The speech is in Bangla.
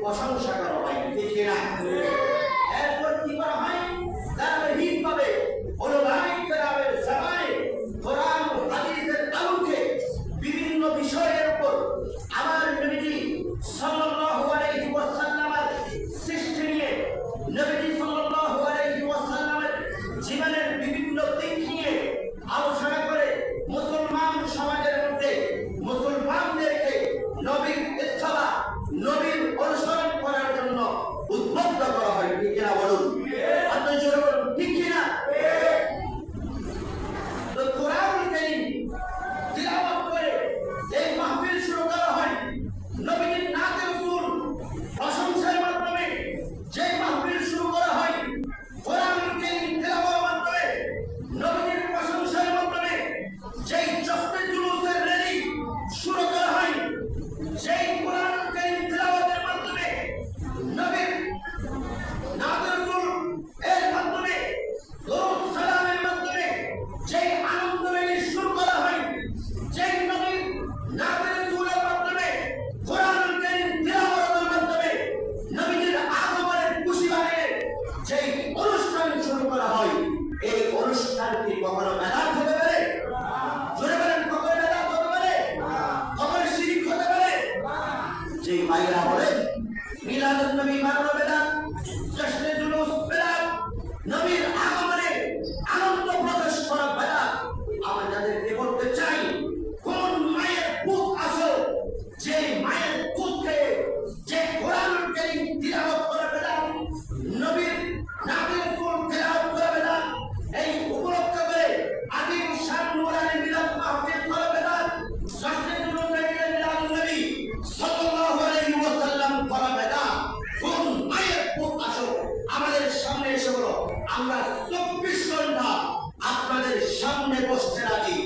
প্রশংসা করা হয়, ঠিক কিনা? এরপর কি করা হয়? ধারাবাহিকভাবে ওলামায়ে কেরামের জামানে কোরআন ও হাদিসের আলোকে বিভিন্ন বিষয়ের উপর আমার নবীজি সাল্লাল্লাহু আলাইহি ওয়াসাল্লামের সৃষ্টি নিয়ে, নবীজি সাল্লাল্লাহু আলাইহি ওয়াসাল্লামের জীবনের বিভিন্ন দিক নিয়ে আলোচনা করে মুসলমান সমাজের মধ্যে মুসলমানদেরকে নবীর ইত্তেবা, নবীর অনুসরণ করার জন্য উদ্বুদ্ধ করা হয়, ঠিক কিনা বলুন? আপনি জোরে বলুন, ঠিক কিনা? তো কোরআনুল কারীম তিলাওয়াত করে এই মাহফিল শুরু করা হয় নবীর নাতে রাসূল প্রশংসার মাধ্যমে। যে মাহফিল শুরু করা হয় কোরআনুল কারীম তিলাওয়াতের মাধ্যমে, নবীর প্রশংসার মাধ্যমে। যেই জশ্নে জুলুসের র্যালি শুরু করা হয়, সেই কোরআনুল কারীম তিলাওয়াতের মাধ্যমে, নবীর নাতে রাসূল এর মাধ্যমে, দরুদ সালামের মাধ্যমে যেই আনন্দ র্যালি শুরু করা হয়, যেই নবীর নাতে রাসূলের মাধ্যমে, কোরআনুল কারীম তিলাওয়াতের মাধ্যমে নবীজির আগমনের খুশি বানিয়ে যেই অনুষ্ঠান শুরু করা হয়, এই অনুষ্ঠানটি কখনো বেদাত হতে পারে? জোরে বলেন, কখনো বেদাত হতে পারে? কখনো শিরক হতে পারে? যেই ভাইরা বলেন মিলাদুন নবী বানানো বেদাত, জশ্নে জুলুস বেদাত, নবীর আগমনে আনন্দ প্রকাশ করা বেদাত, আমরা যাদেরকে বলতে চাই, কোন মায়ের দুধ আসো, যে মায়ের দুধ খেয়ে যে কোরআনুল কারীম তিলাওয়াত করা বেদাত, নবীর নাতে রাসূল তিলাওয়াত করা বেদাত, এই উপলক্ষ করে আদিম শান নুরানি মিলাদ মাহফিল করা বেদাত, জশ্নে জুলুস মিলাদুন নবী সাল্লাল্লাহু আলাইহি ওয়াসাল্লাম করা বেদাত। কোন মায়ের দুধ আসো, আমাদের সামনে এসে বলো, আমরা 24 ঘন্টা আপনাদের সামনে বসতে রাজি।